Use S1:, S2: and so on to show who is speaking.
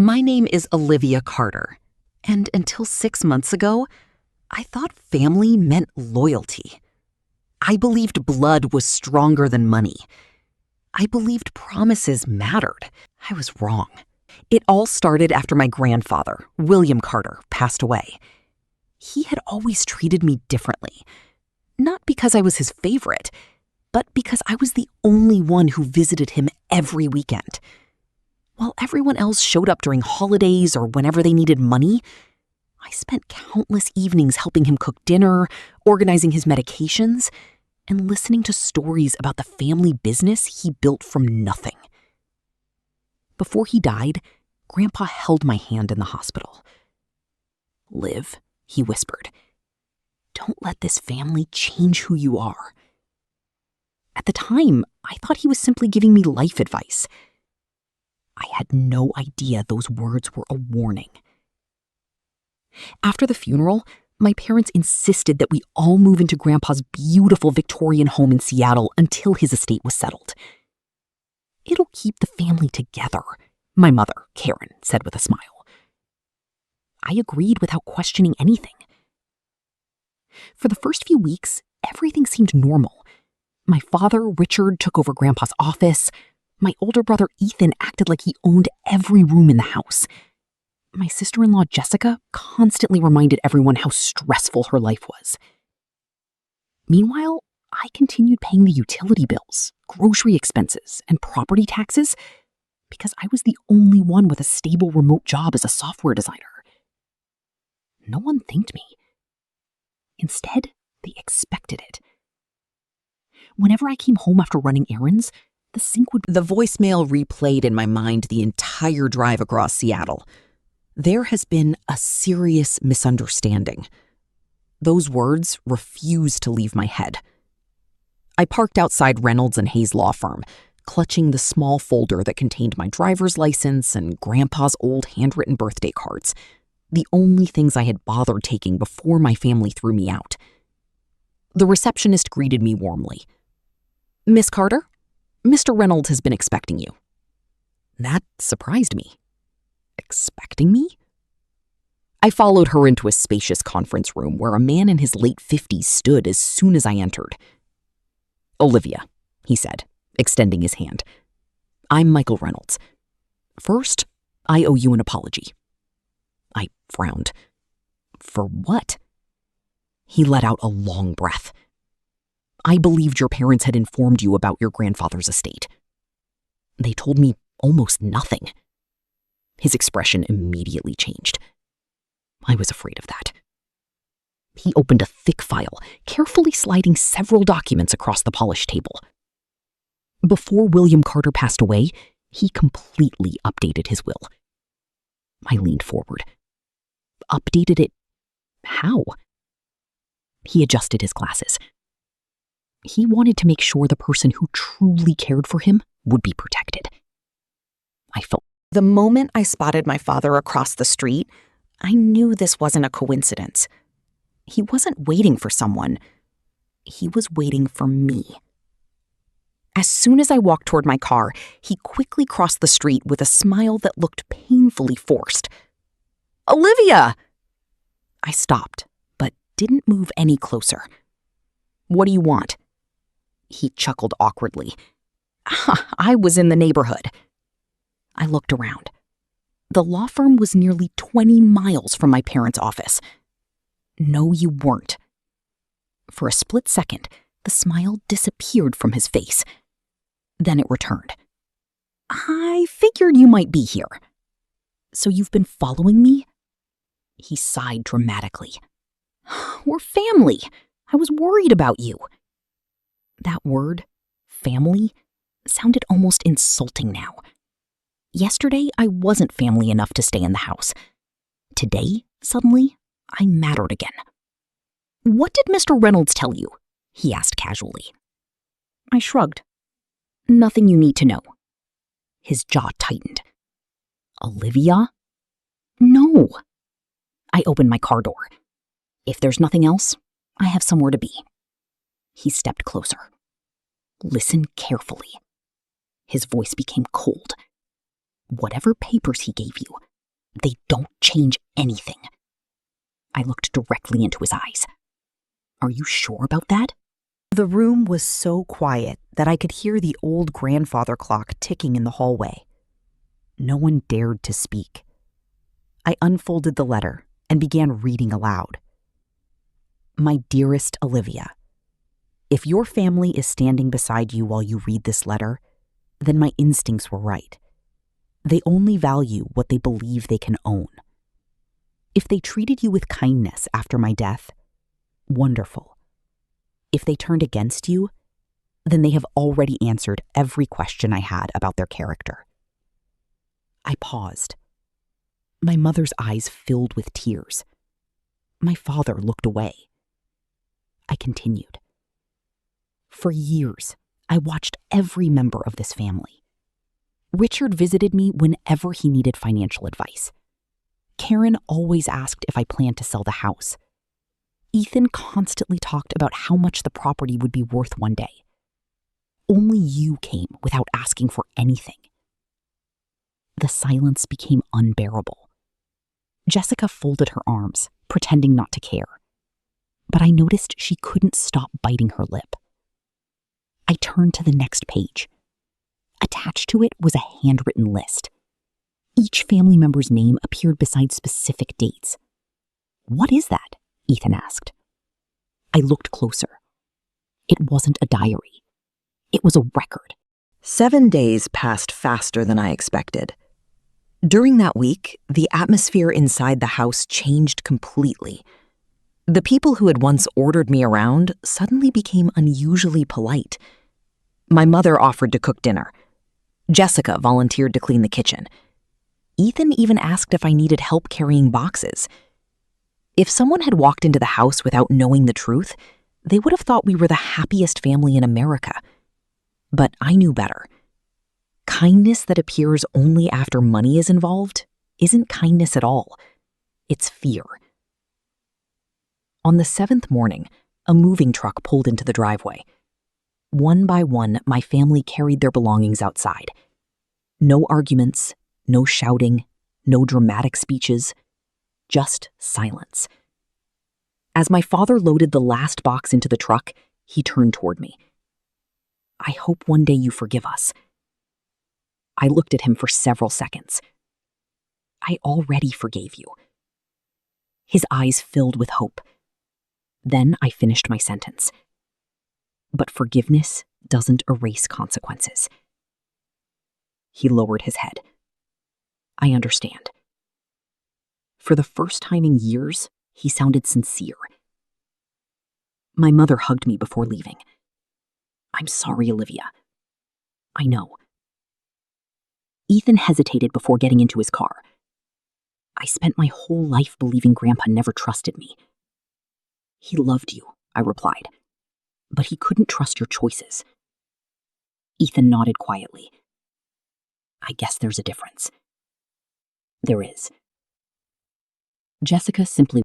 S1: My name is Olivia Carter, and until 6 months ago, I thought family meant loyalty. I believed blood was stronger than money. I believed promises mattered. I was wrong. It all started after my grandfather, William Carter, passed away. He had always treated me differently, not because I was his favorite, but because I was the only one who visited him every weekend. While everyone else showed up during holidays or whenever they needed money, I spent countless evenings helping him cook dinner, organizing his medications, and listening to stories about the family business he built from nothing. Before he died, Grandpa held my hand in the hospital. "Liv," he whispered, "don't let this family change who you are." At the time, I thought he was simply giving me life advice. I had no idea those words were a warning. After the funeral, my parents insisted that we all move into Grandpa's beautiful Victorian home in Seattle until his estate was settled. "It'll keep the family together," my mother, Karen, said with a smile. I agreed without questioning anything. For the first few weeks, everything seemed normal. My father, Richard, took over Grandpa's office. My older brother, Ethan, acted like he owned every room in the house. My sister-in-law, Jessica, constantly reminded everyone how stressful her life was. Meanwhile, I continued paying the utility bills, grocery expenses, and property taxes because I was the only one with a stable remote job as a software designer. No one thanked me. Instead, they expected it. Whenever I came home after running errands, the voicemail replayed in my mind the entire drive across Seattle. "There has been a serious misunderstanding." Those words refused to leave my head. I parked outside Reynolds and Hayes law firm, clutching the small folder that contained my driver's license and Grandpa's old handwritten birthday cards, the only things I had bothered taking before my family threw me out. The receptionist greeted me warmly. "Miss Carter, Mr. Reynolds has been expecting you." That surprised me. Expecting me? I followed her into a spacious conference room where a man in his late 50s stood as soon as I entered. "Olivia," he said, extending his hand. "I'm Michael Reynolds. First, I owe you an apology." I frowned. "For what?" He let out a long breath. "I believed your parents had informed you about your grandfather's estate. They told me almost nothing." His expression immediately changed. I was afraid of that. He opened a thick file, carefully sliding several documents across the polished table. Before William Carter passed away, he completely updated his will. I leaned forward. Updated it? How? He adjusted his glasses. He wanted to make sure the person who truly cared for him would be protected. I felt. The moment I spotted my father across the street, I knew this wasn't a coincidence. He wasn't waiting for someone. He was waiting for me. As soon as I walked toward my car, he quickly crossed the street with a smile that looked painfully forced. "Olivia!" I stopped, but didn't move any closer. "What do you want?" He chuckled awkwardly. "I was in the neighborhood." I looked around. The law firm was nearly 20 miles from my parents' office. "No, you weren't." For a split second, the smile disappeared from his face. Then it returned. "I figured you might be here." "So you've been following me?" He sighed dramatically. "We're family. I was worried about you." That word, family, sounded almost insulting now. Yesterday, I wasn't family enough to stay in the house. Today, suddenly, I mattered again. "What did Mr. Reynolds tell you?" he asked casually. I shrugged. "Nothing you need to know." His jaw tightened. "Olivia?" "No." I opened my car door. "If there's nothing else, I have somewhere to be." He stepped closer. "Listen carefully." His voice became cold. "Whatever papers he gave you, They don't change anything. I looked directly into his eyes. Are you sure about that?
S2: The room was so quiet that I could hear the old grandfather clock ticking in the hallway. No one dared to speak. I unfolded the letter and began reading aloud. My dearest Olivia, if your family is standing beside you while you read this letter, then my instincts were right. They only value what they believe they can own. If they treated you with kindness after my death, wonderful. If they turned against you, then they have already answered every question I had about their character. I paused. My mother's eyes filled with tears. My father looked away. I continued. For years, I watched every member of this family. Richard visited me whenever he needed financial advice. Karen always asked if I planned to sell the house. Ethan constantly talked about how much the property would be worth one day. Only you came without asking for anything. The silence became unbearable. Jessica folded her arms, pretending not to care. But I noticed she couldn't stop biting her lip. I turned to the next page. Attached to it was a handwritten list. Each family member's name appeared beside specific dates. What is that? Ethan asked. I looked closer. It wasn't a diary. It was a record. 7 days passed faster than I expected. During that week, the atmosphere inside the house changed completely. The people who had once ordered me around suddenly became unusually polite. My mother offered to cook dinner. Jessica volunteered to clean the kitchen. Ethan even asked if I needed help carrying boxes. If someone had walked into the house without knowing the truth, they would have thought we were the happiest family in America. But I knew better. Kindness that appears only after money is involved isn't kindness at all. It's fear. On the 7th morning, a moving truck pulled into the driveway. One by one, my family carried their belongings outside. No arguments, no shouting, no dramatic speeches, just silence. As my father loaded the last box into the truck, he turned toward me. I hope one day you forgive us. I looked at him for several seconds. I already forgave you. His eyes filled with hope. Then I finished my sentence. But forgiveness doesn't erase consequences. He lowered his head. I understand. For the first time in years, he sounded sincere. My mother hugged me before leaving. I'm sorry, Olivia. I know. Ethan hesitated before getting into his car. I spent my whole life believing Grandpa never trusted me. He loved you, I replied, but he couldn't trust your choices. Ethan nodded quietly. I guess there's a difference. There is. Jessica simply